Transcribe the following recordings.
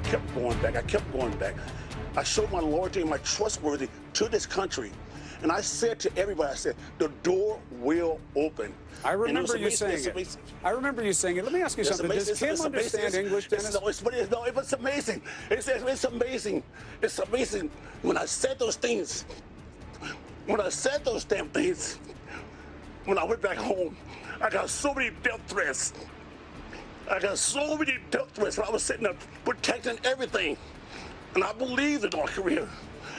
kept going back. I kept going back. I showed my loyalty and my trustworthy to this country. And I said to everybody, I said, the door will open. I remember you saying it. I remember you saying it. Let me ask you something. Does Kim understand English, Dennis? It's amazing. It's amazing. It's amazing. When I said those things, when I said those damn things, when I went back home, I got so many death threats. I got so many death threats. I was sitting there protecting everything. And I believed in North Korea.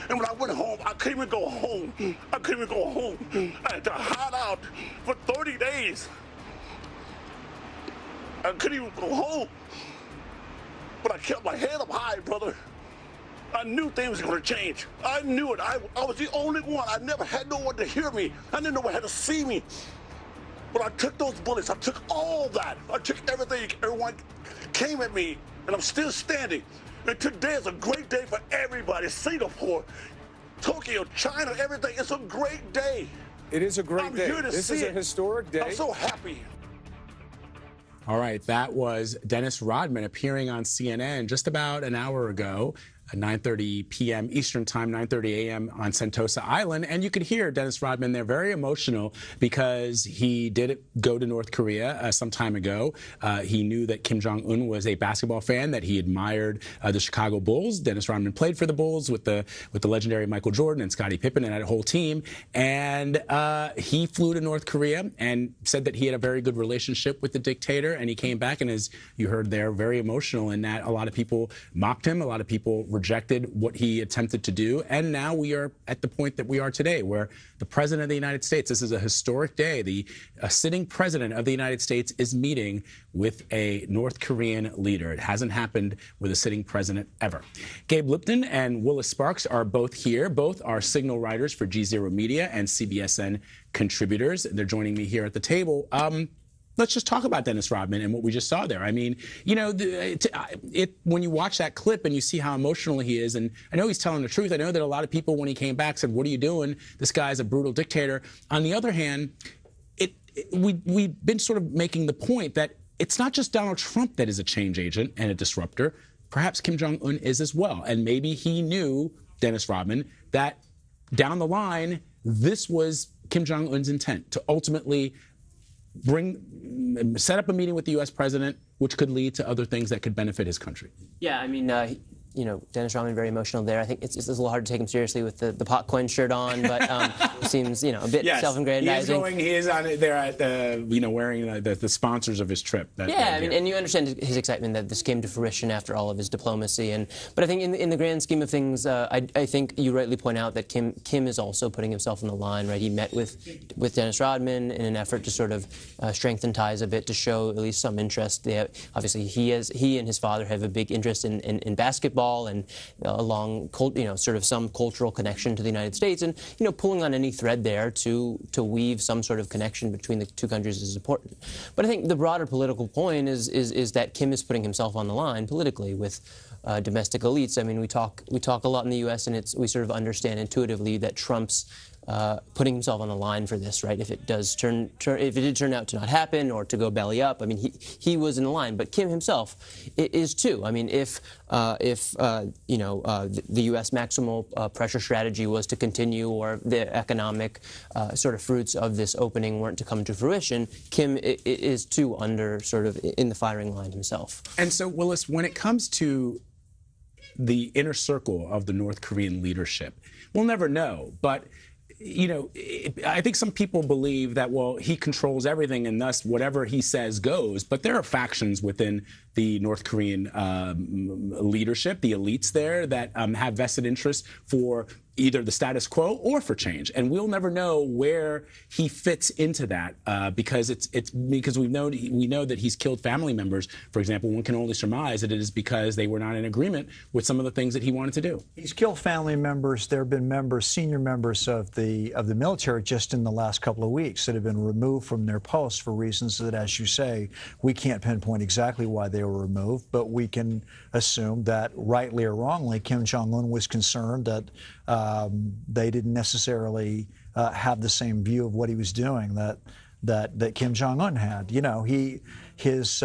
And when I went home, I couldn't even go home. I couldn't even go home. I had to hide out for 30 days. I couldn't even go home. But I kept my head up high, brother. I knew things were going to change. I knew it. I was the only one. I never had no one to hear me. I didn't know one had to see me. But I took those bullets. I took all that. I took everything. Everyone came at me, and I'm still standing. And today is a great day for everybody. Singapore, Tokyo, China, everything. It's a great day. It is a great day. This is a historic day. I'm so happy. All right, that was Dennis Rodman appearing on CNN just about an hour ago. 9:30 p.m. Eastern Time, 9:30 a.m. on Sentosa Island. And you could hear Dennis Rodman there very emotional because he did go to North Korea some time ago. He knew that Kim Jong-un was a basketball fan, that he admired the Chicago Bulls. Dennis Rodman played for the Bulls with the legendary Michael Jordan and Scottie Pippen and that whole team. And he flew to North Korea and said that he had a very good relationship with the dictator. And he came back and, as you heard there, very emotional in that a lot of people mocked him. A lot of people rejected what he attempted to do. And now we are at the point that we are today, where the President of the United States, this is a historic day, the sitting President of the United States is meeting with a North Korean leader. It hasn't happened with a sitting president ever. Gabe Lipton and Willis Sparks are both here. Both are signal writers for G0 Media and CBSN contributors. They're joining me here at the table. Let's just talk about Dennis Rodman and what we just saw there. I mean, you know, when you watch that clip and you see how emotional he is, and I know he's telling the truth. I know that a lot of people, when he came back, said, "What are you doing? This guy's a brutal dictator." On the other hand, we've been sort of making the point that it's not just Donald Trump that is a change agent and a disruptor. Perhaps Kim Jong-un is as well. And maybe he knew, Dennis Rodman, that down the line, this was Kim Jong-un's intent, to ultimately set up a meeting with the U.S. president, which could lead to other things that could benefit his country. Yeah, I mean, you know, Dennis Rodman very emotional there. I think it's a little hard to take him seriously with the pot coin shirt on, but seems, you know, a bit self-aggrandizing. He is on there at the, you know, wearing the sponsors of his trip. I mean, and you understand his excitement that this came to fruition after all of his diplomacy. But I think in the grand scheme of things, I think you rightly point out that Kim is also putting himself on the line, right? He met with Dennis Rodman in an effort to sort of strengthen ties a bit, to show at least some interest. Obviously, he and his father have a big interest in basketball and along, you know, sort of some cultural connection to the United States, and, you know, pulling on any thread there to weave some sort of connection between the two countries is important. But I think the broader political point is that Kim is putting himself on the line politically with domestic elites. I mean, we talk a lot in the U.S. and we sort of understand intuitively that Trump's putting himself on the line for this, right? If it did turn out to not happen or to go belly up, I mean, he was in the line, but Kim himself is too. I mean, if you know, the U.S. maximal pressure strategy was to continue, or the economic sort of fruits of this opening weren't to come to fruition, Kim is too under sort of in the firing line himself. And so, Willis, when it comes to the inner circle of the North Korean leadership, we'll never know, but you know, I think some people believe that, well, he controls everything and thus whatever he says goes. But there are factions within the North Korean leadership, the elites there, that have vested interests for either the status quo or for change. And we'll never know where he fits into that because because we know that he's killed family members. For example, one can only surmise that it is because they were not in agreement with some of the things that he wanted to do. He's killed family members. There have been members, senior members of the military just in the last couple of weeks that have been removed from their posts for reasons that, as you say, we can't pinpoint exactly why they were removed, but we can assume that, rightly or wrongly, Kim Jong-un was concerned that they didn't necessarily have the same view of what he was doing that Kim Jong-un had. You know, his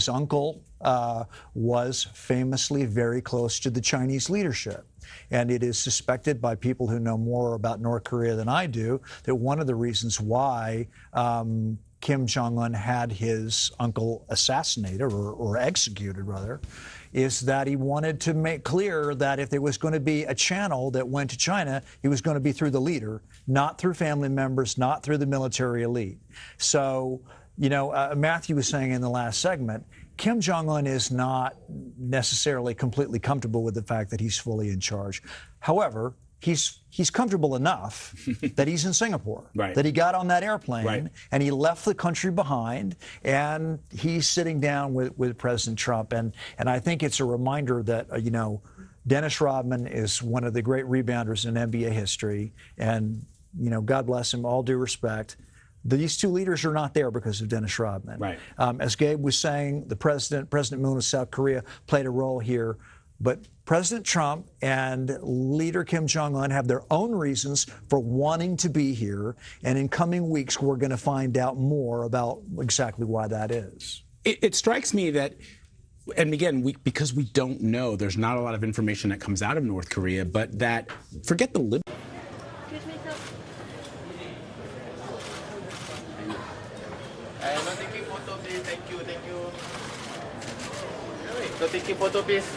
uncle was famously very close to the Chinese leadership. And it is suspected by people who know more about North Korea than I do that one of the reasons why Kim Jong-un had his uncle assassinated or executed, rather, is that he wanted to make clear that if there was going to be a channel that went to China, it was going to be through the leader, not through family members, not through the military elite. So, you know, Matthew was saying in the last segment, Kim Jong-un is not necessarily completely comfortable with the fact that he's fully in charge. However, he's comfortable enough that he's in Singapore, right, that he got on that airplane, right, and he left the country behind, and he's sitting down with President Trump. And I think it's a reminder that, you know, Dennis Rodman is one of the great rebounders in NBA history, and, you know, God bless him, all due respect. These two leaders are not there because of Dennis Rodman. Right. As Gabe was saying, the President Moon of South Korea played a role here. But President Trump and leader Kim Jong-un have their own reasons for wanting to be here. And in coming weeks, we're going to find out more about exactly why that is. It strikes me that, and again, because we don't know, there's not a lot of information that comes out of North Korea, but that, forget the liberal. So taking photo, please.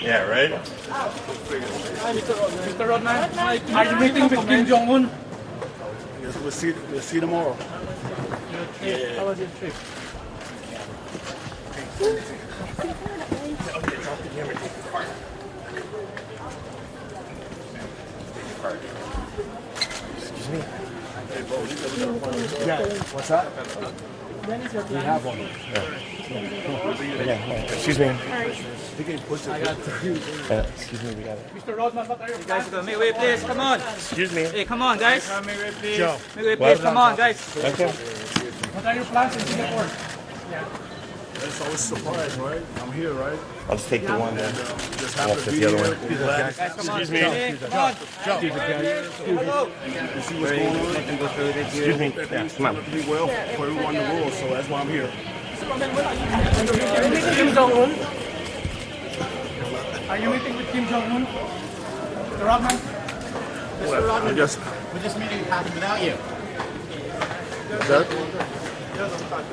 Yeah, right? Hi, Mr. Rodman. Are you meeting with Kim Jong-un? Yes, we'll see tomorrow. Yeah. How was your trip? Excuse me. Yeah, what's that? We have one. Yeah. Excuse me. I got Excuse me, we got it. Mr. Rodman, what are you guys? Make way, please. Come on. Excuse me. Hey, come on, guys. Make way, please. Joe. Make way, please. Come on, guys. Okay. What are your plans in Singapore? It's always a surprise, right? I'm here, right? I'll just take the one there. Just happen to be here. Guys, come on. Excuse me. Hey, come on. Hello. You see what's going on? Excuse me. Yeah, come on. To be well for everyone in the world, so that's why I'm here. Kim Jong-un. Are you meeting with Kim Jong-un? Mr. Rodman? Mr. Rodman, Would this meeting happen without you? What's that?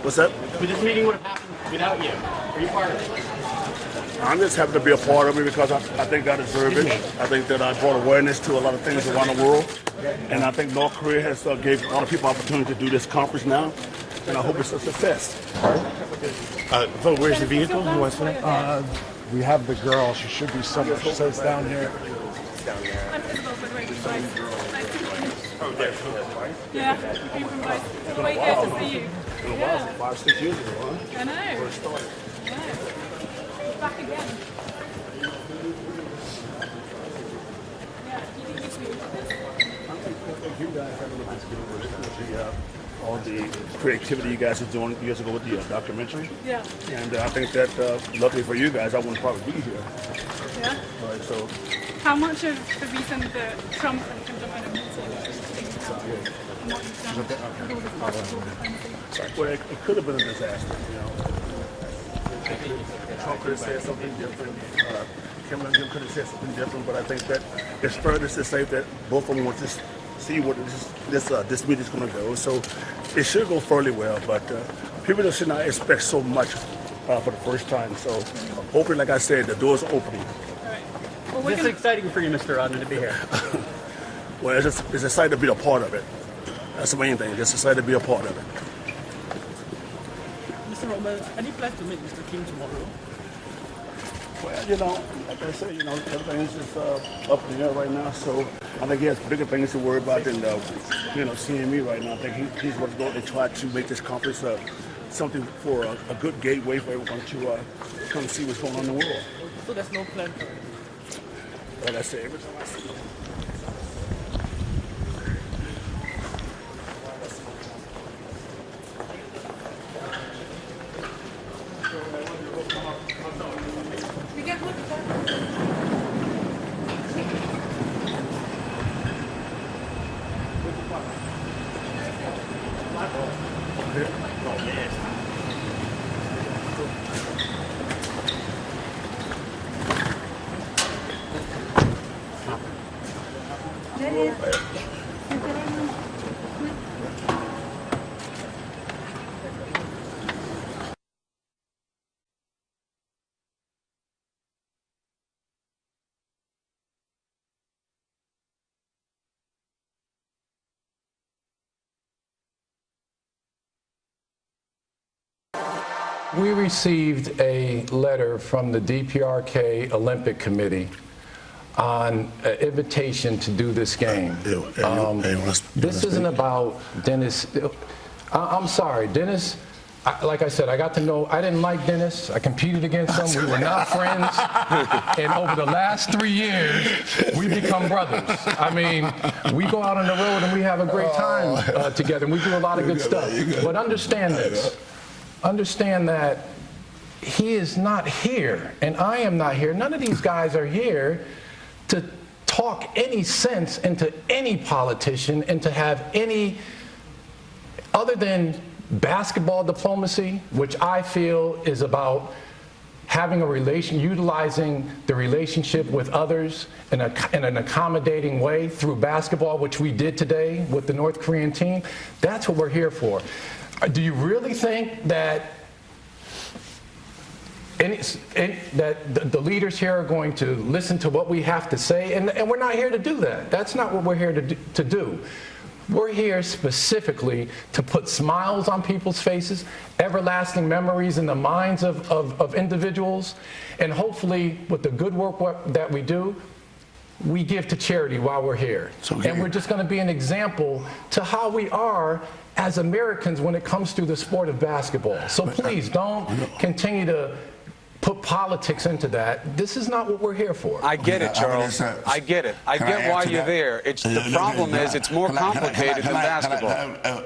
What's that? Would this meeting would have happened without you? Are you part of it? I'm just happy to be a part of it because I think I deserve it. I think that I brought awareness to a lot of things around the world. And I think North Korea has gave a lot of people opportunity to do this conference now. And I hope it's a success. So where's the vehicle? Who wants to? We have the girl. She should be somewhere. She says down here. I'm Isabel, by the way. Nice to meet you. Yeah, we've been both way here to see you. Yeah. 5-6 years ago, huh? I know. Where it started. Yeah. It's back again. Yeah, do you think you should be interested? I think you guys have a little bit to do with it. All the creativity you guys are doing years ago with the documentary. Yeah. And I think that, luckily for you guys, I wouldn't probably be here. Yeah. All right, so How much of the reason that Trump and Kim Jong-un are meeting is things now and what you've done with all this possible diplomacy? well, it could have been a disaster, you know. Trump could have said something different. Kim could have said something different, but I think that it's fair to say that both of them want to see what this meeting is going to go. So it should go fairly well, but people just should not expect so much for the first time. So hopefully, like I said, the doors are opening. All right. Well, we're This is gonna, exciting for you, Mr. Rodman, to be here. Well, it's exciting to be a part of it. That's the main thing. Just excited to be a part of it. Mr. Rodman, any plans to meet Mr. Kim tomorrow? Well, you know, like I said, you know, everything's just up in the air right now. So I think he has bigger things to worry about than, you know, seeing me right now. I think he's going to go and try to make this conference something for a good gateway for everyone to come see what's going on in the world. So there's no plan for it? Like I said, every time I see him. we get We received a letter from the DPRK Olympic Committee on an invitation to do this game. This isn't about Dennis. I'm sorry, Dennis. Like I said, I got to know, I didn't like Dennis. I competed against him. We were not friends. And over the last 3 years, we become brothers. I mean, we go out on the road and we have a great time together. And we do a lot of good stuff. But understand this. Understand that he is not here, and I am not here. None of these guys are here to talk any sense into any politician and to have any, other than basketball diplomacy, which I feel is about having a utilizing the relationship with others in an accommodating way through basketball, which we did today with the North Korean team. That's what we're here for. Do you really think that the leaders here are going to listen to what we have to say? And we're not here to do that. That's not what we're here to do. We're here specifically to put smiles on people's faces, everlasting memories in the minds of individuals, and hopefully with the good work that we do, we give to charity while we're here. And we're just going to be an example to how we are as Americans when it comes to the sport of basketball. So please don't continue to put politics into that. This is not what we're here for. I get it, Charles. I get it. I get why you're there. The problem is it's more complicated than basketball.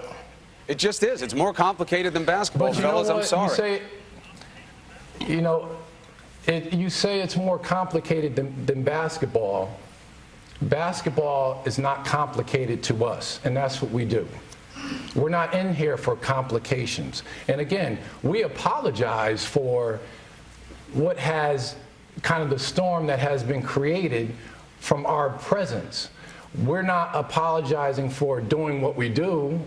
It just is. It's more complicated than basketball, fellas. I'm sorry. You say it's more complicated than basketball. Basketball is not complicated to us, and that's what we do. We're not in here for complications. And again, we apologize for what has kind of the storm that has been created from our presence. We're not apologizing for doing what we do.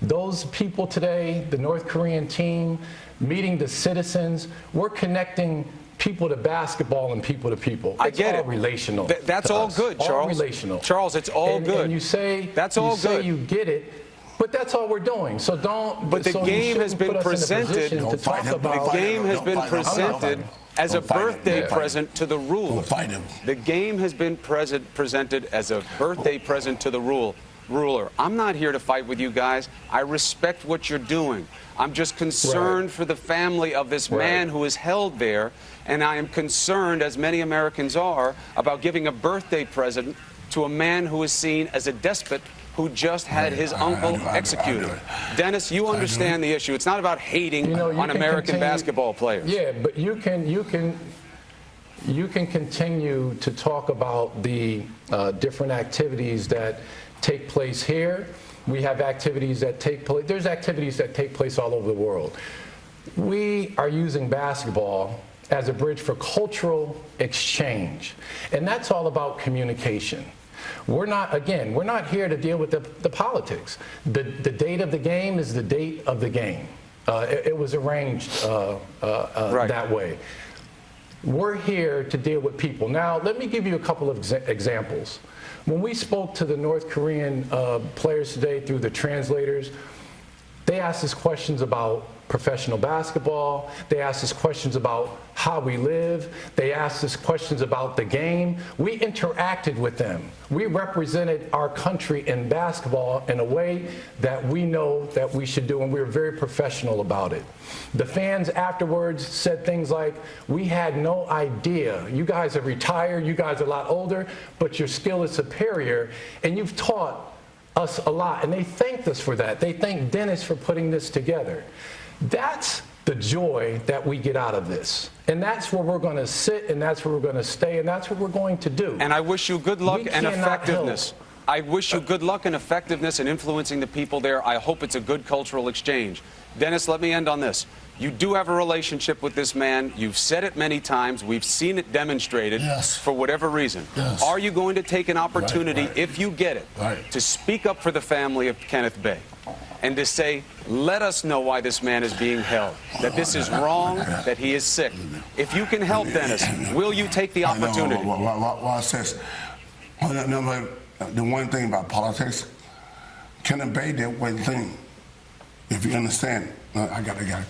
Those people today, the North Korean team, meeting the citizens, we're connecting people to basketball and people to people. I get it. It's all relational. That's all good, Charles. All relational. Charles, it's all good. And you say that's all good. You get it. But that's all we're doing. So don't. But the game has been presented. The game has been presented as a birthday present to the rule. The game has been presented as a birthday present to the ruler. I'm not here to fight with you guys. I respect what you're doing. I'm just concerned for the family of this man who is held there, and I am concerned, as many Americans are, about giving a birthday present to a man who is seen as a despot who just had his uncle executed. Dennis, you understand the issue. It's not about hating on American basketball players. Yeah, but you can continue to talk about the different activities that take place here. We have activities that take place. There's activities that take place all over the world. We are using basketball as a bridge for cultural exchange, and that's all about communication. We're not here to deal with the politics. The date of the game is the date of the game. It was arranged that way. We're here to deal with people. Now, let me give you a couple of examples. When we spoke to the North Korean players today through the translators, they asked us questions about professional basketball. They asked us questions about how we live. They asked us questions about the game. We interacted with them. We represented our country in basketball in a way that we know that we should do, and we were very professional about it. The fans afterwards said things like, we had no idea. You guys are retired. You guys are a lot older, but your skill is superior, and you've taught us a lot. And they thanked us for that. They thanked Dennis for putting this together. That's the joy that we get out of this. And that's where we're going to sit, and that's where we're going to stay, and that's what we're going to do. And I wish you good luck and effectiveness. I wish you good luck and effectiveness in influencing the people there. I hope it's a good cultural exchange. Dennis, let me end on this. You do have a relationship with this man. You've said it many times. We've seen it demonstrated for whatever reason. Are you going to take an opportunity, if you get it, to speak up for the family of Kenneth Bay and to say, let us know why this man is being held, that this is wrong, that he is sick? If you can help, Dennis, will you take the opportunity? Well, says, the one thing about politics, Kenneth Bay did one thing. If you understand, I got it.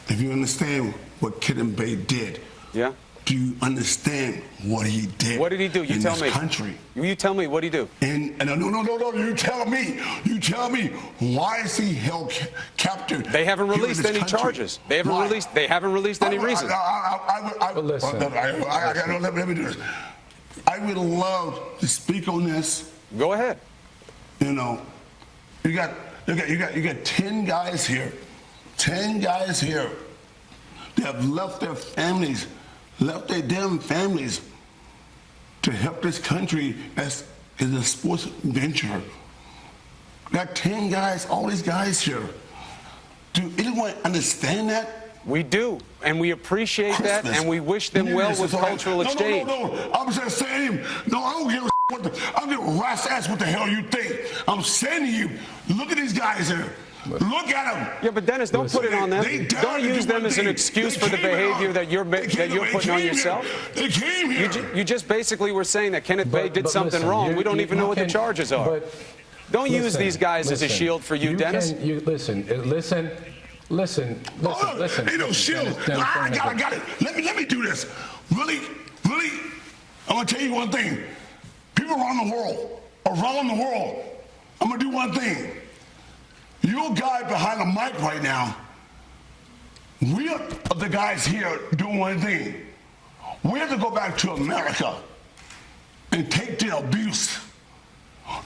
If you understand what Kenneth Bay did, do you understand what he did? What did he do? You tell me. Country. You tell me. What did he do? And no. You tell me. You tell me. Why is he held captive? They haven't released any charges. They haven't released. They haven't released any reason. Let me do this. I would love to speak on this. Go ahead. You know, you got 10 guys here. 10 guys here that have left their families, left their damn families to help this country as a sports venture. Got 10 guys, all these guys here. Do anyone understand that? We do, and we appreciate that, and we wish them well with cultural exchange. No. I'm just saying, no, I don't give a I don't give a rat's ass what the hell you think. I'm saying to you, look at these guys here. Look at them. Yeah, but Dennis, don't put it on them. Don't use them as an excuse for the behavior that you're putting on yourself. They came here. You just basically were saying that Kenneth Bay did something wrong. We don't even know what the charges are. Don't use these guys as a shield for you, Dennis. Listen. Ain't no shield. I got it. Let me do this. Really, I'm gonna tell you one thing. People around the world, I'm gonna do one thing. You guy behind the mic right now, we are the guys here doing one thing. We have to go back to America and take the abuse.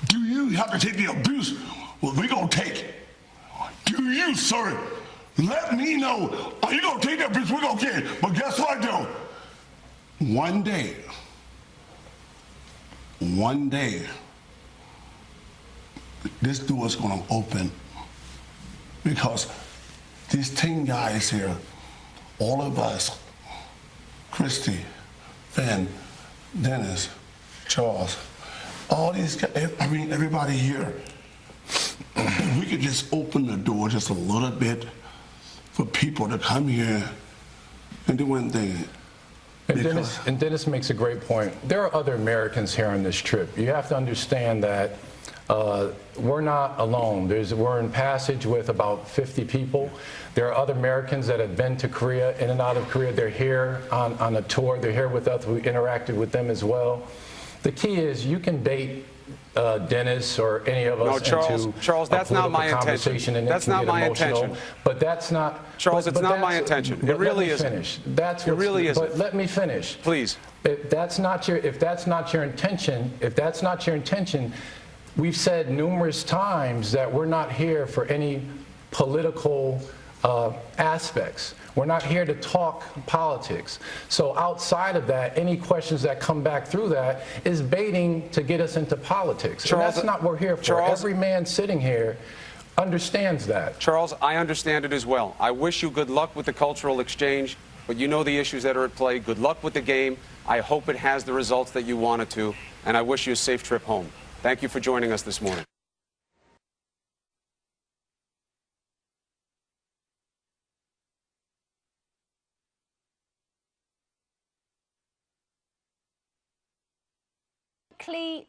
Do you have to take the abuse? Well, we're gonna take it. Do you, sir? Let me know. Are you gonna take that abuse? We're gonna get it. But guess what, though? One day, this door is gonna open. Because these 10 guys here, all of us, Christy, Finn, Dennis, Charles, all these guys, everybody here, we could just open the door just a little bit for people to come here and do one thing. And Dennis makes a great point. There are other Americans here on this trip. You have to understand that we're not alone. We're in passage with about 50 people. There are other Americans that have been to Korea, in and out of Korea. They're here on a tour. They're here with us. We interacted with them as well. The key is you can bait Dennis or any of us into Charles, that's not my intention. That's not my intention. But that's not, Charles. It's not my intention. It really isn't. It really isn't. But let me finish, please. If that's not your intention, we've said numerous times that we're not here for any political aspects. We're not here to talk politics. So outside of that, any questions that come back through that is baiting to get us into politics. Charles, and that's not what we're here for. Charles, every man sitting here understands that. Charles, I understand it as well. I wish you good luck with the cultural exchange, but you know the issues that are at play. Good luck with the game. I hope it has the results that you want it to, and I wish you a safe trip home. Thank you for joining us this morning.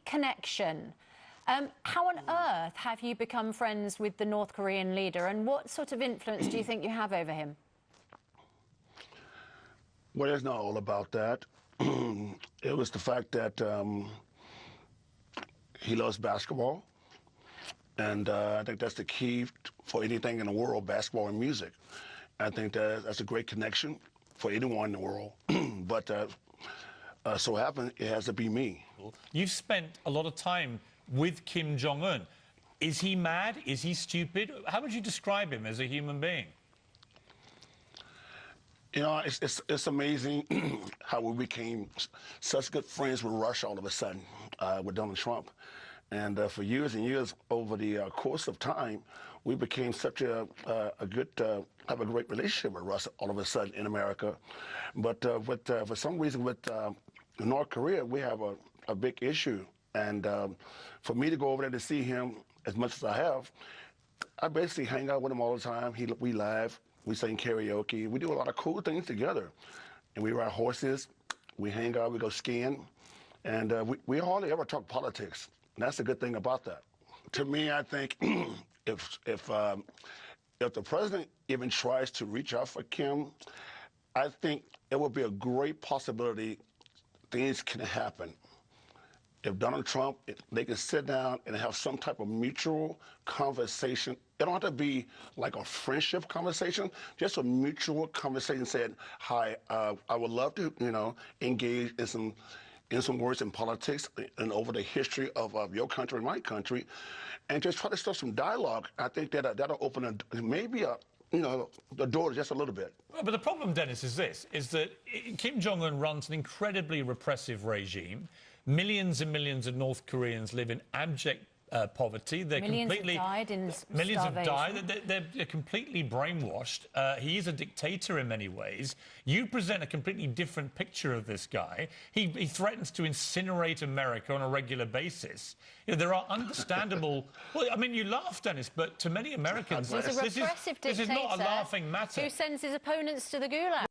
Connection. How on earth have you become friends with the North Korean leader, and what sort of influence do you think you have over him? Well, it's not all about that. It was the fact that he loves basketball, and I think that's the key for anything in the world, basketball and music. I think that's a great connection for anyone in the world, but so happen it has to be me. You've spent a lot of time with Kim Jong-un. Is he mad? Is he stupid? How would you describe him as a human being? You know, it's amazing how we became such good friends with Russia all of a sudden with Donald Trump. And for years and years, over the course of time, we became such a good, have a great relationship with Russ all of a sudden in America. But for some reason with North Korea, we have a big issue. And for me to go over there to see him as much as I have, I basically hang out with him all the time. We laugh, we sing karaoke, we do a lot of cool things together. And we ride horses, we hang out, we go skiing, and we hardly ever talk politics. And that's the good thing about that. To me, I think if the president even tries to reach out for Kim, I think it would be a great possibility things can happen. If Donald Trump, they can sit down and have some type of mutual conversation. It don't have to be like a friendship conversation, just a mutual conversation saying, hi, I would love to, engage in some words in politics and over the history of your country and my country, and just try to start some dialogue. I think that'll open maybe the door just a little bit. But the problem, Dennis, is that Kim Jong-un runs an incredibly repressive regime. Millions and millions of North Koreans live in abject poverty. Millions have died in millions have starvation. died. They're completely brainwashed. He is a dictator in many ways. You present a completely different picture of this guy. He threatens to incinerate America on a regular basis. There are understandable... Well, I mean, you laugh, Dennis, but to many Americans, He's a repressive dictator this is not a laughing matter. who sends his opponents to the gulag.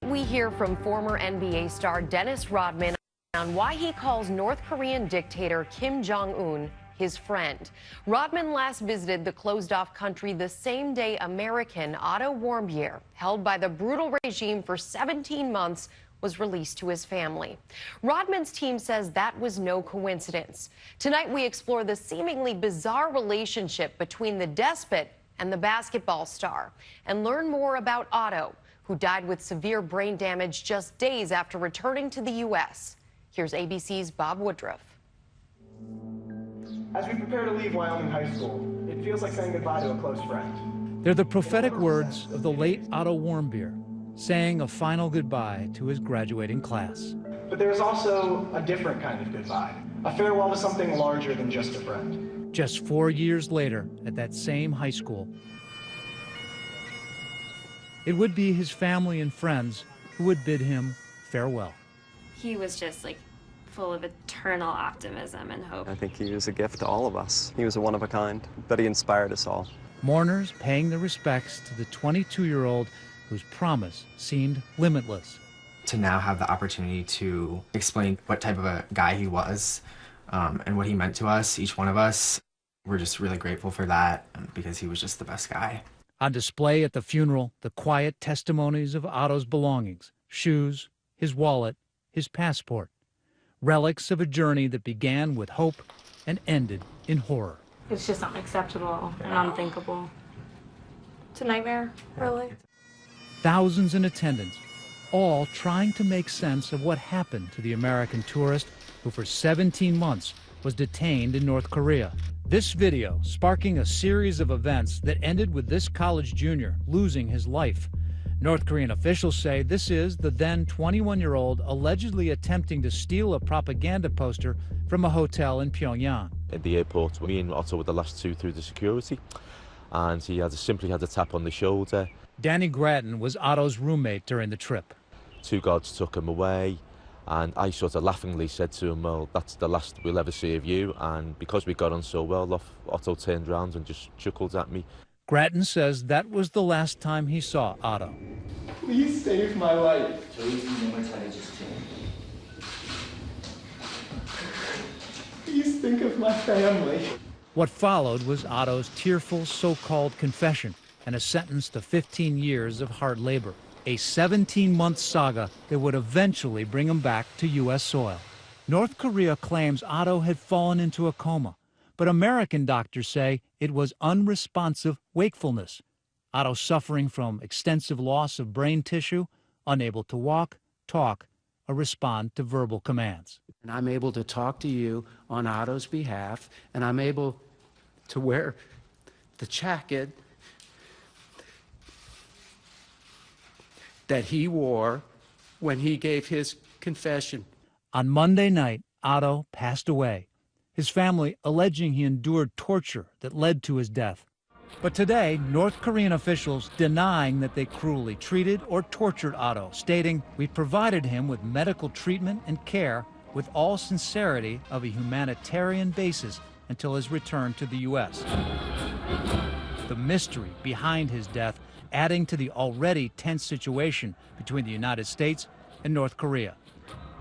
We hear from former NBA star Dennis Rodman on why he calls North Korean dictator Kim Jong-un his friend. Rodman last visited the closed-off country the same day American Otto Warmbier, held by the brutal regime for 17 months, was released to his family. Rodman's team says that was no coincidence. Tonight, we explore the seemingly bizarre relationship between the despot and the basketball star and learn more about Otto, who died with severe brain damage just days after returning to the U.S. Here's ABC's Bob Woodruff. As we prepare to leave Wyoming High School, it feels like saying goodbye to a close friend. They're the prophetic words of the late Otto Warmbier, saying a final goodbye to his graduating class. But there is also a different kind of goodbye, a farewell to something larger than just a friend. Just 4 years later, at that same high school, it would be his family and friends who would bid him farewell. He was just like full of eternal optimism and hope. I think he was a gift to all of us. He was a one of a kind, but he inspired us all. Mourners paying their respects to the 22-year-old whose promise seemed limitless. To now have the opportunity to explain what type of a guy he was and what he meant to us, each one of us, we're just really grateful for that because he was just the best guy. On display at the funeral, the quiet testimonies of Otto's belongings, shoes, his wallet, his passport, relics of a journey that began with hope and ended in horror. It's just unacceptable and unthinkable. It's a nightmare, really. Thousands in attendance, all trying to make sense of what happened to the American tourist who for 17 months was detained in North Korea. This video sparking a series of events that ended with this college junior losing his life. North Korean officials say this is the then 21-year-old allegedly attempting to steal a propaganda poster from a hotel in Pyongyang. At the airport, me and Otto were the last two through the security, and he simply had a tap on the shoulder. Danny Gratton was Otto's roommate during the trip. Two guards took him away, and I sort of laughingly said to him, well, that's the last we'll ever see of you. And because we got on so well, Otto turned around and just chuckled at me. Gratton says that was the last time he saw Otto. Please save my life. Please think of my family. What followed was Otto's tearful so-called confession and a sentence to 15 years of hard labor, a 17-month saga that would eventually bring him back to U.S. soil. North Korea claims Otto had fallen into a coma, but American doctors say it was unresponsive wakefulness. Otto suffering from extensive loss of brain tissue, unable to walk, talk, or respond to verbal commands. And I'm able to talk to you on Otto's behalf, and I'm able to wear the jacket that he wore when he gave his confession. On Monday night, Otto passed away, his family alleging he endured torture that led to his death. But today, North Korean officials denying that they cruelly treated or tortured Otto, stating, "We provided him with medical treatment and care with all sincerity of a humanitarian basis until his return to the U.S." The mystery behind his death adding to the already tense situation between the United States and North Korea.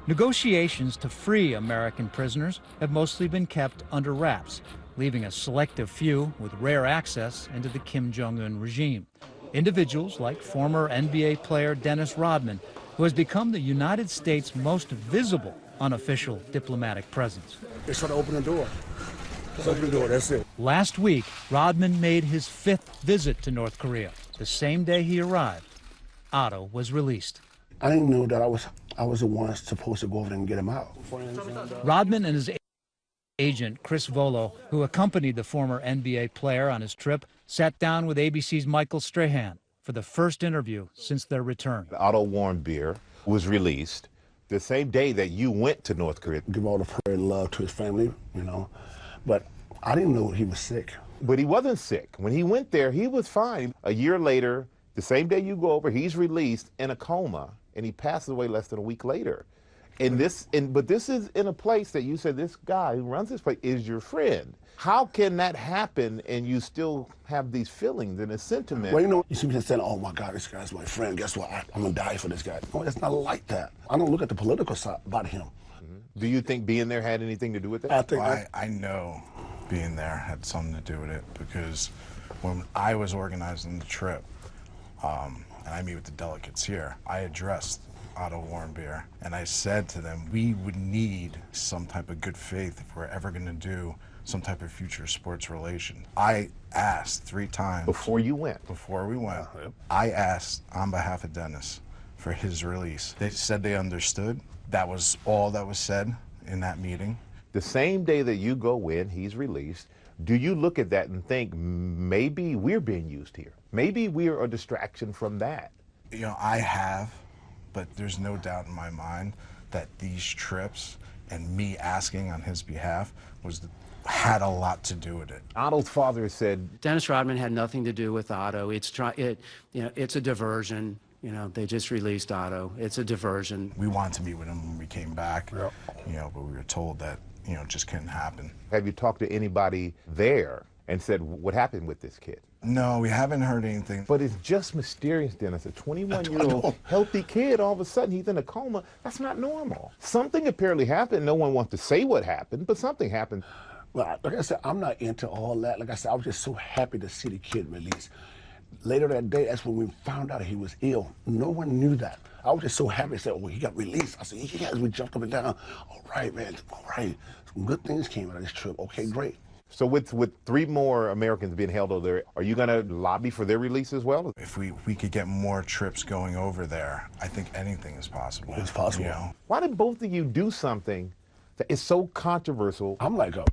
Negotiations to free American prisoners have mostly been kept under wraps, leaving a selective few with rare access into the Kim Jong-un regime. Individuals like former NBA player Dennis Rodman, who has become the United States' most visible unofficial diplomatic presence. Just try to open the door. Just open the door, that's it. Last week, Rodman made his 5th visit to North Korea. The same day he arrived, Otto was released. I didn't know that I was the one supposed to go over there and get him out. Rodman and his agent, Chris Volo, who accompanied the former NBA player on his trip, sat down with ABC's Michael Strahan for the first interview since their return. Otto Warmbier was released the same day that you went to North Korea. Give all the prayer and love to his family, you know, but I didn't know he was sick. But he wasn't sick. When he went there, he was fine. A year later, the same day you go over, he's released in a coma, and he passes away less than a week later. But this is in a place that you said this guy who runs this place is your friend. How can that happen and you still have these feelings and a sentiment? Well, you know, you see me saying, oh my God, this guy's my friend. Guess what? I'm gonna die for this guy. No, it's not like that. I don't look at the political side about him. Do you think being there had anything to do with that? I know being there had something to do with it, because when I was organizing the trip, and I meet with the delegates here, I addressed Otto Warmbier, and I said to them, we would need some type of good faith if we're ever going to do some type of future sports relation. I asked 3 times. Before you went? Before we went. I asked on behalf of Dennis for his release. They said they understood. That was all that was said in that meeting. The same day that you go in, he's released. Do you look at that and think, maybe we're being used here? Maybe we're a distraction from that? You know, I have, but there's no doubt in my mind that these trips and me asking on his behalf had a lot to do with it. Otto's father said Dennis Rodman had nothing to do with Otto. It's a diversion. You know, they just released Otto. It's a diversion. We wanted to meet with him when we came back, you know, but we were told that, you know, it just couldn't happen. Have you talked to anybody there and said, what happened with this kid? No, we haven't heard anything. But it's just mysterious, Dennis. A 21-year-old healthy kid, all of a sudden he's in a coma. That's not normal. Something apparently happened. No one wants to say what happened, but something happened. Well, like I said, I'm not into all that. Like I said, I was just so happy to see the kid released. Later that day, that's when we found out he was ill. No one knew that. I was just so happy to say, oh, he got released. I said, yes, we jumped up and down. All right, man, all right. Some good things came out of this trip. Okay, great. So with 3 more Americans being held over there, are you going to lobby for their release as well? If we could get more trips going over there, I think anything is possible. It's possible. You know? Why did both of you do something that is so controversial? I'm like a,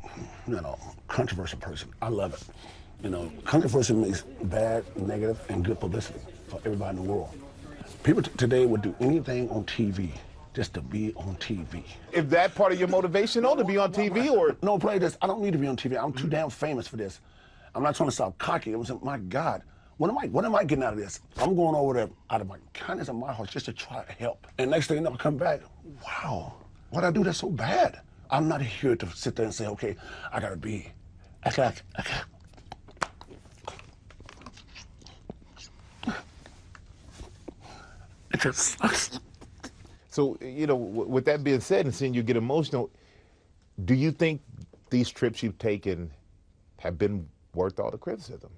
controversial person. I love it. You know, controversy makes bad, negative, and good publicity for everybody in the world. People today would do anything on TV just to be on TV. Is that part of your motivation, to be on TV, or? No, play this. I don't need to be on TV. I'm too damn famous for this. I'm not trying to sound cocky. I'm saying, my God, what am I getting out of this? I'm going over there out of my kindness of my heart just to try to help. And next thing you know, I come back, wow, what'd I do that's so bad? I'm not here to sit there and say, okay, I gotta be, I got. It just sucks. So, you know, with that being said and seeing you get emotional, do you think these trips you've taken have been worth all the criticism?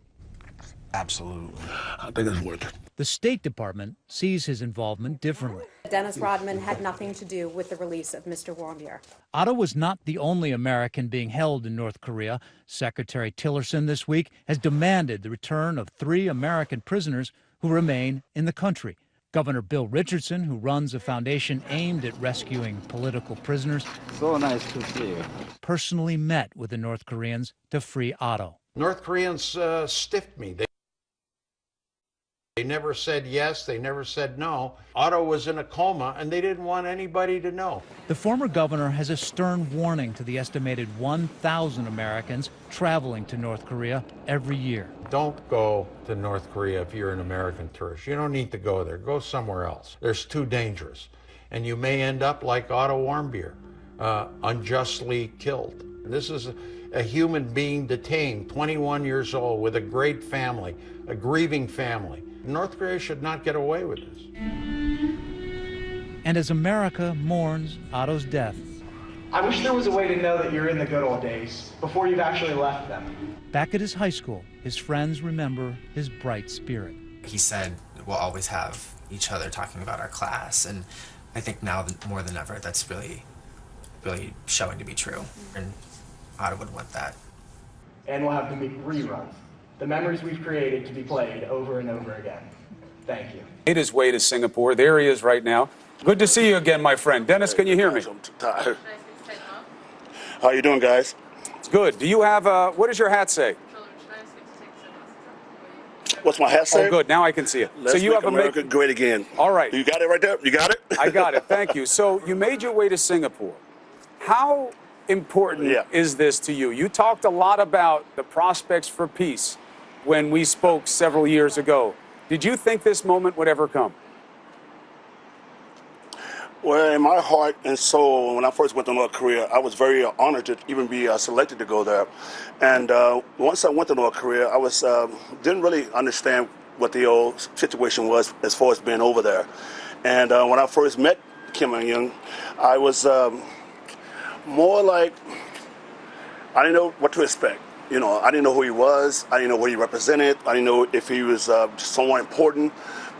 Absolutely. I think it's worth it. The State Department sees his involvement differently. Dennis Rodman had nothing to do with the release of Mr. Warmbier. Otto was not the only American being held in North Korea. Secretary Tillerson this week has demanded the return of 3 American prisoners who remain in the country. Governor Bill Richardson, who runs a foundation aimed at rescuing political prisoners, so nice to see you, personally met with the North Koreans to free Otto. North Koreans stiffed me. They never said yes, they never said no. Otto was in a coma, and they didn't want anybody to know. The former governor has a stern warning to the estimated 1,000 Americans traveling to North Korea every year. Don't go to North Korea if you're an American tourist. You don't need to go there. Go somewhere else. It's too dangerous. And you may end up like Otto Warmbier, unjustly killed. This is a human being detained, 21 years old, with a great family, a grieving family. North Korea should not get away with this. And as America mourns Otto's death, I wish there was a way to know that you're in the good old days before you've actually left them. back at his high school, his friends remember his bright spirit. He said we'll always have each other talking about our class, and I think now more than ever that's really showing to be true, and Otto would want that. And we'll have the rerun. The memories we've created to be played over and over again. Thank you. Made his way to Singapore. There he is right now. Good to see you again, my friend. Dennis, can you hear me? I'm tired. How you doing, guys? It's good. Do you have what does your hat say? What's my hat say? Oh, good. Now I can see it. Let's so you make have America great again. All right. You got it right there? You got it? I got it. Thank you. So you made your way to Singapore. How important is this to you? You talked a lot about the prospects for peace when we spoke several years ago. Did you think this moment would ever come? Well, in my heart and soul, when I first went to North Korea, I was very honored to even be selected to go there. And once I went to North Korea, I was didn't really understand what the old situation was as far as being over there. And when I first met Kim Jong-un, I was more like, I didn't know what to expect. You know, I didn't know who he was. I didn't know what he represented. I didn't know if he was someone important.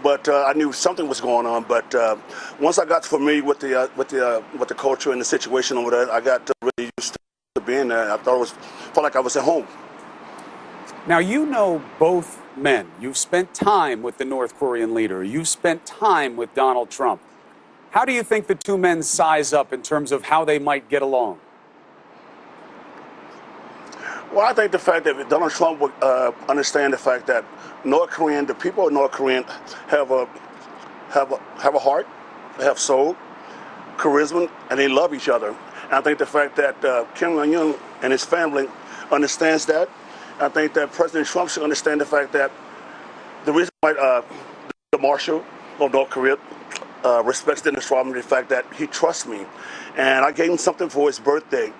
But I knew something was going on. But once I got familiar with the culture and the situation over there, I got really used to being there. I felt like I was at home. Now, you know both men. You've spent time with the North Korean leader. You've spent time with Donald Trump. How do you think the two men size up in terms of how they might get along? Well, I think the fact that Donald Trump would understand the fact that the people of North Korea have a heart, they have soul, charisma, and they love each other. And I think the fact that Kim Jong-un and his family understands that. I think that President Trump should understand the fact that the reason why the Marshal of North Korea respects Dennis Rodman, the fact that he trusts me. And I gave him something for his birthday,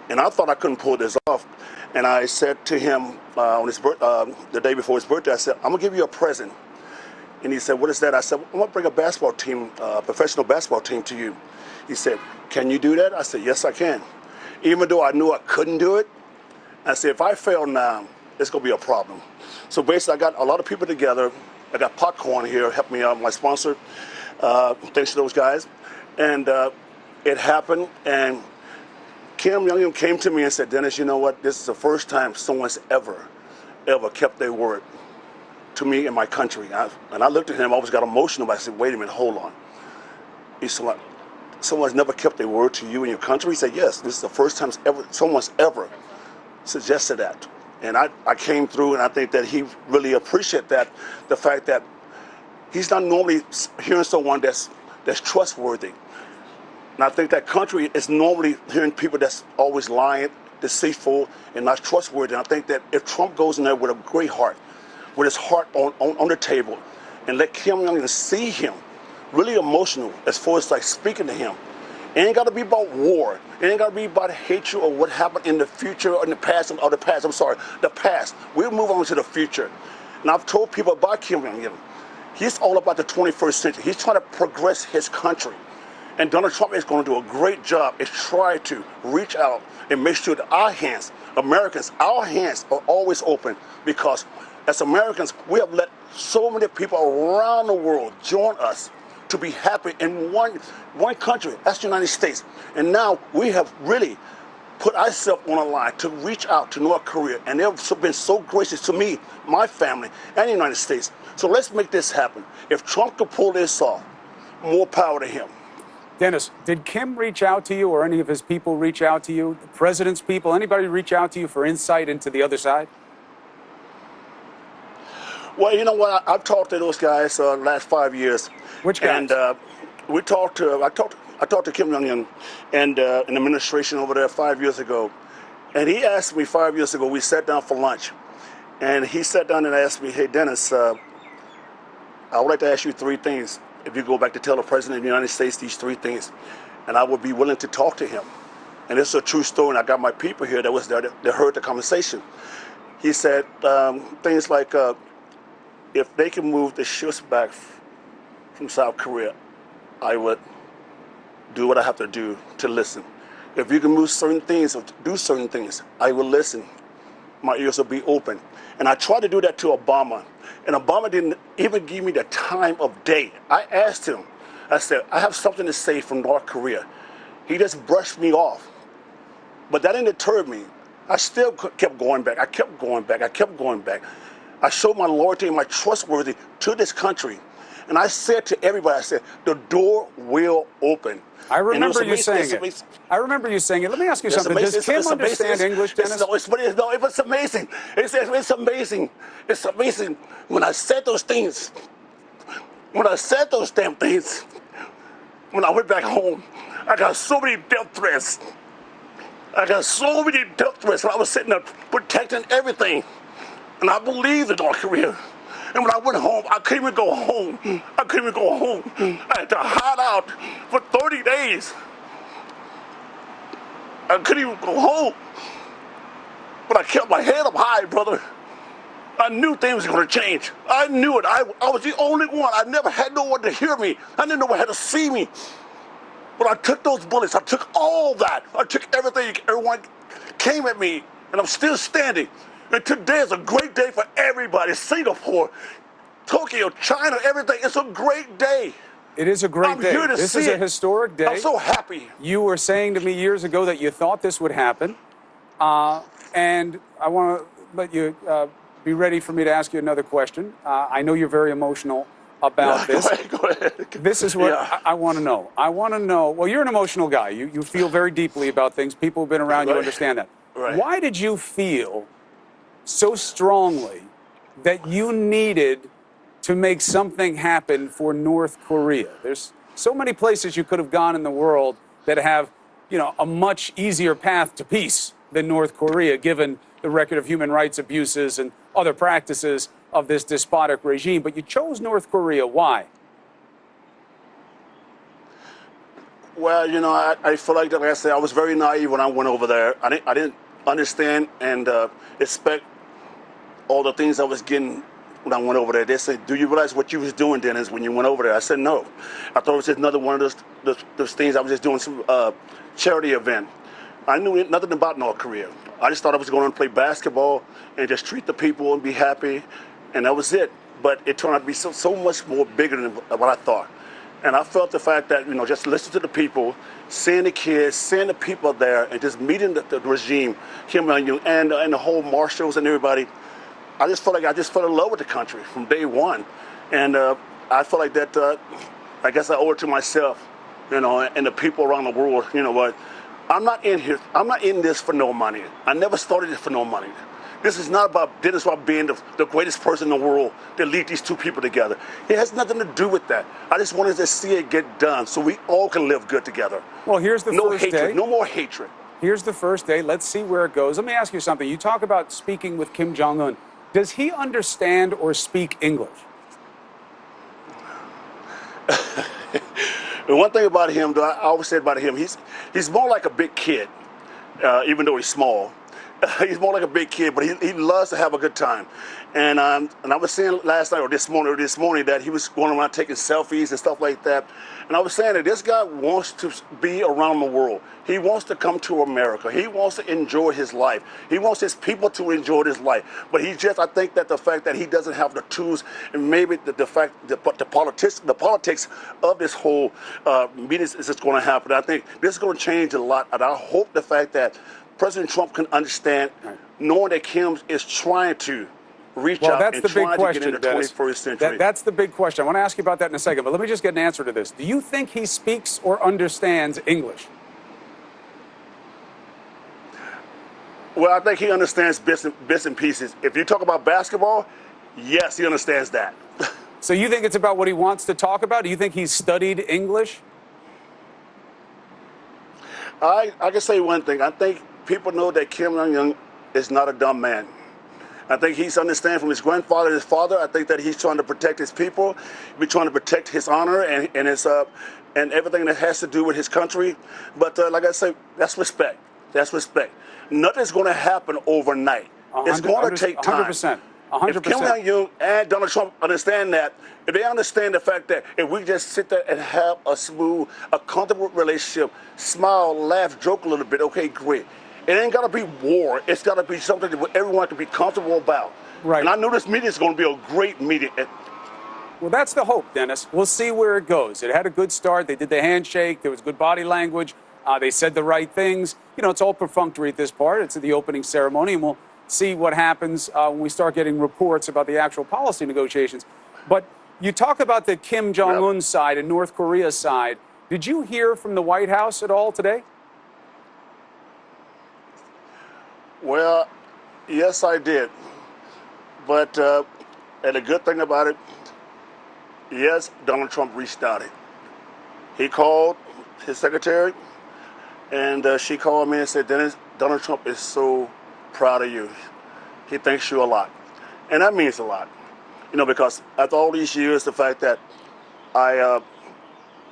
and I thought I couldn't pull this off. And I said to him on his the day before his birthday, I said, I'm going to give you a present. And he said, what is that? I said, I'm going to bring a basketball team, professional basketball team to you. He said, can you do that? I said, yes, I can. Even though I knew I couldn't do it, I said, if I fail now, it's going to be a problem. So basically, I got a lot of people together. I got Popcorn here, helped me out, my sponsor. Thanks to those guys. And it happened, and Kim Jong-un came to me and said, Dennis, you know what? This is the first time someone's ever kept their word to me in my country. And I looked at him, I always got emotional, but I said, wait a minute, hold on. He said, someone's never kept their word to you in your country? He said, yes, this is the first time someone's ever suggested that. And I came through, and I think that he really appreciated that, the fact that he's not normally hearing someone that's trustworthy. And I think that country is normally hearing people that's always lying, deceitful, and not trustworthy. And I think that if Trump goes in there with a great heart, with his heart on the table, and let Kim Jong-un see him, really emotional as far as like speaking to him. It ain't got to be about war. It ain't got to be about hatred or what happened in the future or in the past, the past. We'll move on to the future. And I've told people about Kim Jong-un. He's all about the 21st century. He's trying to progress his country. And Donald Trump is going to do a great job in trying to reach out and make sure that our hands, Americans, our hands are always open, because as Americans, we have let so many people around the world join us to be happy in one country, that's the United States. And now we have really put ourselves on a line to reach out to North Korea, and they've been so gracious to me, my family, and the United States. So let's make this happen. If Trump could pull this off, more power to him. Dennis, did Kim reach out to you, or any of his people reach out to you? The president's people, anybody reach out to you for insight into the other side? Well, you know what? I've talked to those guys last 5 years. Which guys? And I talked to Kim Jong-un and an administration over there 5 years ago. And he asked me 5 years ago, we sat down for lunch. And he sat down and asked me, hey, Dennis, I would like to ask you 3 things. If you go back to tell the President of the United States these 3 things, and I would be willing to talk to him. And it's a true story, and I got my people here that was there that heard the conversation. He said things like, if they can move the ships back from South Korea, I would do what I have to do to listen. If you can move certain things or do certain things, I will listen. My ears will be open. And I tried to do that to Obama, and Obama didn't even give me the time of day. I asked him, I said, I have something to say from North Korea. He just brushed me off. But that didn't deter me. I still kept going back. I kept going back. I kept going back. I showed my loyalty and my trustworthy to this country. And I said to everybody, I said, the door will open. I remember you saying it. I remember you saying it. Let me ask you something. Does Kim understand English, Dennis? It's amazing. It's amazing. It's amazing. When I said those things, when I said those damn things, when I went back home, I got so many death threats. I got so many death threats. I was sitting there protecting everything. And I believed in North Korea. And when I went home, I couldn't even go home. I couldn't even go home. I had to hide out for 30 days. I couldn't even go home. But I kept my head up high, brother. I knew things were going to change. I knew it. I was the only one. I never had no one to hear me. I didn't know one had to see me. But I took those bullets. I took all that. I took everything. Everyone came at me, and I'm still standing. And today is a great day for everybody. Singapore, Tokyo, China, everything. It's a great day. It is a great day. This is a historic day. I'm so happy. You were saying to me years ago that you thought this would happen. And I want to let you be ready for me to ask you another question. I know you're very emotional about this. Go ahead. This is what I want to know. I want to know, well, you're an emotional guy. You feel very deeply about things. People who've been around you understand that. Right. Why did you feel so strongly that you needed to make something happen for North Korea? There's so many places you could have gone in the world that have, you know, a much easier path to peace than North Korea, given the record of human rights abuses and other practices of this despotic regime. But you chose North Korea. Why? Well, you know, I feel like, like I said, I was very naive when I went over there. I didn't understand and expect all the things I was getting when I went over there. They said, do you realize what you was doing, Dennis, when you went over there? I said, no. I thought it was just another one of those things. I was just doing some charity event. I knew nothing about North Korea. I just thought I was going to play basketball and just treat the people and be happy, and that was it. But it turned out to be so much more bigger than what I thought. And I felt the fact that, you know, just listen to the people, seeing the kids, seeing the people there, and just meeting the regime, Kim Jong-un, and the whole marshals and everybody. I just felt like I just fell in love with the country from day one. And I felt like that, I guess I owe it to myself, you know, and the people around the world. You know what? I'm not in here. I'm not in this for no money. I never started it for no money. This is not about Dennis Rodman being the greatest person in the world to lead these two people together. It has nothing to do with that. I just wanted to see it get done so we all can live good together. Well, here's the first day. No more hatred. Here's the first day. Let's see where it goes. Let me ask you something. You talk about speaking with Kim Jong-un. Does he understand or speak English? The one thing about him, I always said about him, he's more like a big kid, even though he's small. He's more like a big kid, but he loves to have a good time. And I was saying last night or this morning that he was going around taking selfies and stuff like that. And I was saying that this guy wants to be around the world. He wants to come to America. He wants to enjoy his life. He wants his people to enjoy his life. But I think that the fact that he doesn't have the tools, and maybe the politics of this whole meeting is just going to happen. I think this is going to change a lot. And I hope the fact that President Trump can understand, knowing that Kim is trying to reach out and trying to get into the 21st century. That's the big question. I want to ask you about that in a second, but let me just get an answer to this. Do you think he speaks or understands English? Well, I think he understands bits and pieces. If you talk about basketball, Yes, he understands that. So you think it's about what he wants to talk about? Do you think he's studied English? I can say one thing. I think people know that Kim Jong-un is not a dumb man. I think he's understanding from his grandfather and his father. I think that he's trying to protect his people. He's trying to protect his honor and his and everything that has to do with his country. But like I say, that's respect. That's respect. Nothing's going to happen overnight. It's going to take time. 100%. 100%. If Kim Jong-un and Donald Trump understand that, if they understand the fact that if we just sit there and have a smooth, a comfortable relationship, smile, laugh, joke a little bit, okay, great. It ain't got to be war. It's got to be something that everyone can be comfortable about. Right. And I know this meeting is going to be a great meeting. Well, that's the hope, Dennis. We'll see where it goes. It had a good start. They did the handshake. There was good body language. They said the right things. You know, it's all perfunctory at this part. It's the opening ceremony, and we'll see what happens when we start getting reports about the actual policy negotiations. But you talk about the Kim Jong-un side and North Korea side. Did you hear from the White House at all today? Well, yes, I did. But and the good thing about it, yes, Donald Trump reached out. He called his secretary, and she called me and said, Dennis, Donald Trump is so proud of you. He thanks you a lot. And that means a lot. You know, because after all these years, the fact that I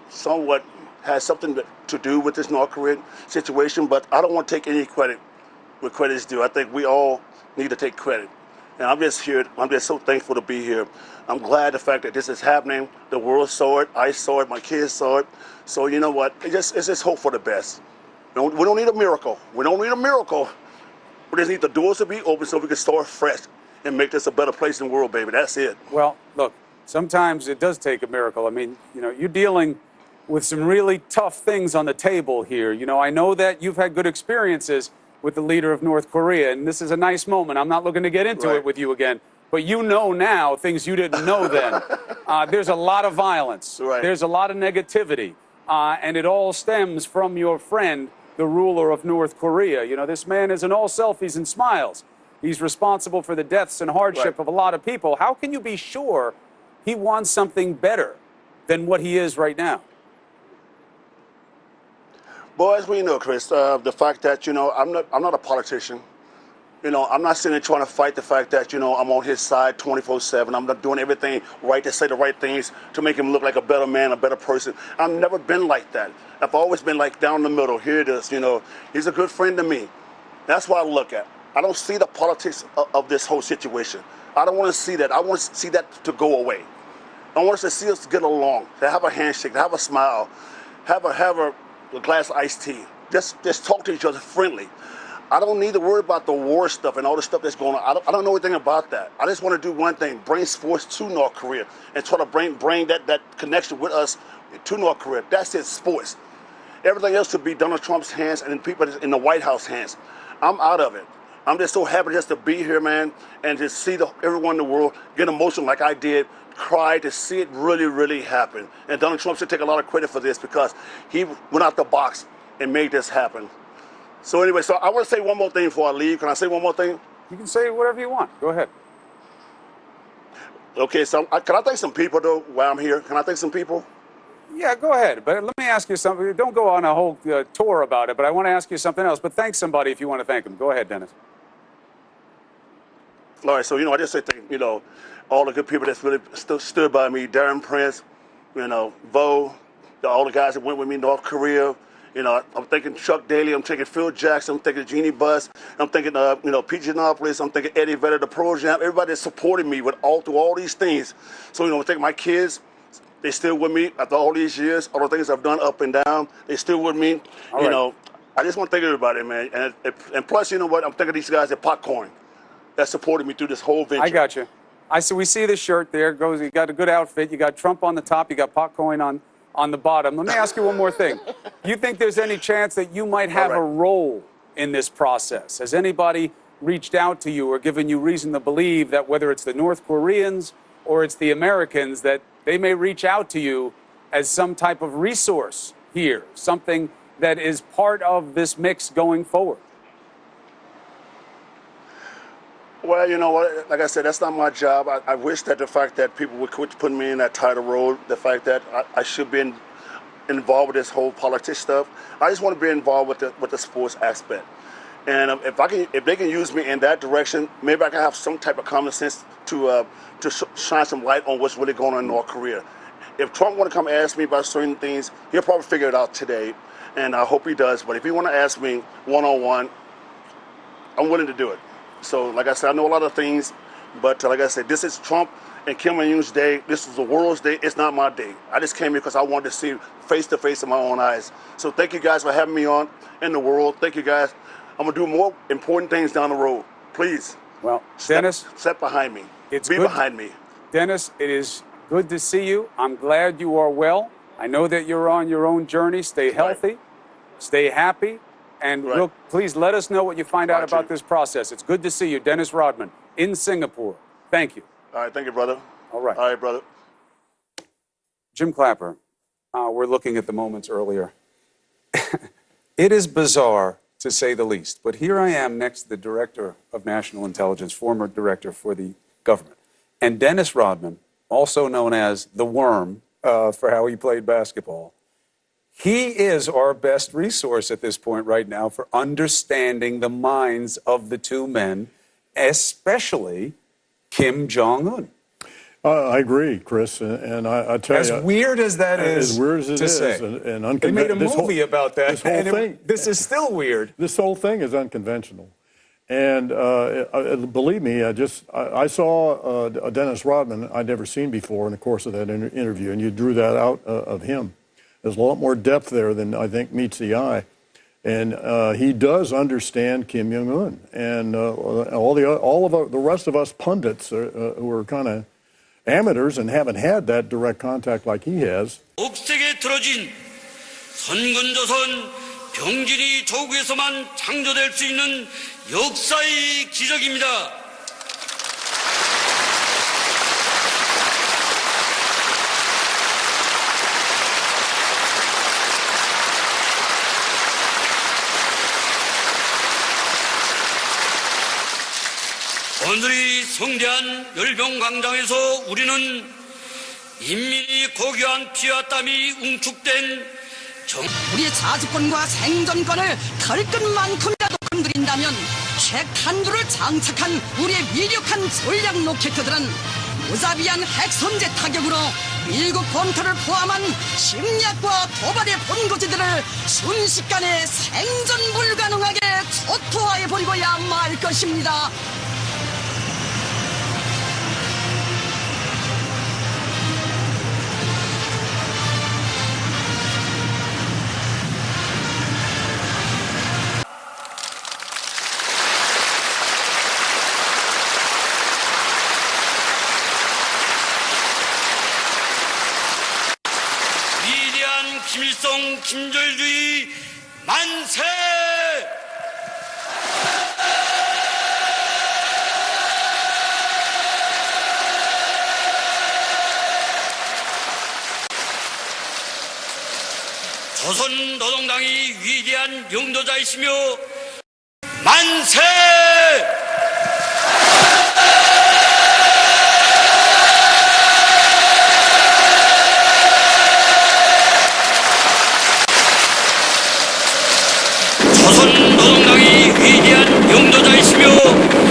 somewhat had something to do with this North Korean situation, but I don't want to take any credit where credit's due. I think we all need to take credit. And I'm just here. I'm just so thankful to be here. I'm glad the fact that this is happening. The world saw it. I saw it. My kids saw it. So you know what? It's just hope for the best. We don't need a miracle. We don't need a miracle. We just need the doors to be open so we can start fresh and make this a better place in the world, baby. That's it. Well, look, sometimes it does take a miracle. I mean, you know, you're dealing with some really tough things on the table here. You know, I know that you've had good experiences with the leader of North Korea, and this is a nice moment. I'm not looking to get into it with you again, but you know now things you didn't know then. There's a lot of violence. There's a lot of negativity, and it all stems from your friend, the ruler of North Korea. You know, this man isn't all selfies and smiles. He's responsible for the deaths and hardship of a lot of people. How can you be sure he wants something better than what he is right now? Well, as we know, Chris, the fact that, you know, I'm not a politician. You know, I'm not sitting there trying to fight the fact that, you know, I'm on his side 24/7. I'm not doing everything right to say the right things to make him look like a better man, a better person. I've never been like that. I've always been like down the middle. Here it is, you know. He's a good friend to me. That's what I look at. I don't see the politics of this whole situation. I don't want to see that. I want to see that to go away. I want us to see us get along, to have a handshake, to have a smile, have a glass of iced tea. Just talk to each other friendly. I don't need to worry about the war stuff and all the stuff that's going on. I don't know anything about that. I just want to do one thing, bring sports to North Korea and try to bring that connection with us to North Korea. That's it, sports. Everything else should be Donald Trump's hands and people in the White House hands. I'm out of it. I'm just so happy just to be here, man, and to see everyone in the world get emotional like I did, cry to see it really, really happen. And Donald Trump should take a lot of credit for this because he went out the box and made this happen. So anyway, so I want to say one more thing before I leave. Can I say one more thing? You can say whatever you want. Go ahead. Okay, so can I thank some people, though, while I'm here? Can I thank some people? Yeah, go ahead. But let me ask you something. Don't go on a whole tour about it, but I want to ask you something else. But thank somebody if you want to thank them. Go ahead, Dennis. All right, so, you know, I just say thank, you know, all the good people that's really stood by me, Darren Prince, you know, Vo, all the guys that went with me in North Korea. You know, I'm thinking Chuck Daly, I'm thinking Phil Jackson, I'm thinking Jeannie Buss, I'm thinking, you know, Pete Giannopoulos, I'm thinking Eddie Vedder, the Pro Jam, everybody that supported me through all these things. So, you know, I think my kids, they still with me after all these years, all the things I've done up and down, they still with me. You know, I just want to thank everybody, man. And plus, you know what, I'm thinking these guys at Popcorn that supported me through this whole venture. I got you. We see the shirt there. You got a good outfit. You got Trump on the top. You got Popcorn on the bottom. Let me ask you one more thing. You think there's any chance that you might have a role in this process? Has anybody reached out to you or given you reason to believe that whether it's the North Koreans or it's the Americans, that they may reach out to you as some type of resource here, something that is part of this mix going forward? Well, you know what? Like I said, that's not my job. I wish that the fact that people would quit putting me in that title role, the fact that I should be involved with this whole politics stuff. I just want to be involved with the sports aspect. And if they can use me in that direction, maybe I can have some type of common sense to shine some light on what's really going on in North Korea. If Trump want to come ask me about certain things, he'll probably figure it out today, and I hope he does. But if he want to ask me one-on-one, I'm willing to do it. So, like I said, I know a lot of things, but like I said, this is Trump and Kim Jong-un's day. This is the world's day. It's not my day. I just came here because I wanted to see face-to-face in my own eyes. So thank you guys for having me on in the world. Thank you guys. I'm going to do more important things down the road. Please. Well, Dennis. Step behind me. Be behind me. Dennis, it is good to see you. I'm glad you are well. I know that you're on your own journey. Stay healthy. Stay happy. And please let us know what you find out about this process. It's good to see you. Dennis Rodman in Singapore. Thank you. All right. Thank you, brother. All right. All right, brother. Jim Clapper, we're looking at the moments earlier. It is bizarre, to say the least. But here I am next to the Director of National Intelligence, former director for the government. And Dennis Rodman, also known as the Worm for how he played basketball, he is our best resource at this point right now for understanding the minds of the two men, especially Kim Jong-un. I agree, Chris, and I tell you, as weird as that is, as weird as it to is, say, and they made a movie about that. This whole thing, this is still weird. This whole thing is unconventional, and believe me, I saw Dennis Rodman I'd never seen before in the course of that interview, and you drew that out of him. There's a lot more depth there than I think meets the eye, and he does understand Kim Jong-un, and all of the rest of us pundits who are kind of amateurs and haven't had that direct contact like he has. 옥색에 들어진 선근조선 병진이 조국에서만 창조될 수 있는 역사의 기적입니다. 오늘이 성대한 열병광장에서 우리는 인민이 고귀한 피와 땀이 웅축된 우리의 자주권과 생존권을 털끝만큼이라도 건드린다면 핵 탄두를 장착한 우리의 위력한 전략 로켓들은 무자비한 핵 선제 타격으로 미국 본토를 포함한 침략과 도발의 본거지들을 순식간에 생존 불가능하게 초토화해버리고야 말 것입니다. 김일성 김절주의 만세! 조선 노동당이 위대한 영도자이시며 만세! 조선 노동당이 위대한 영도자이시며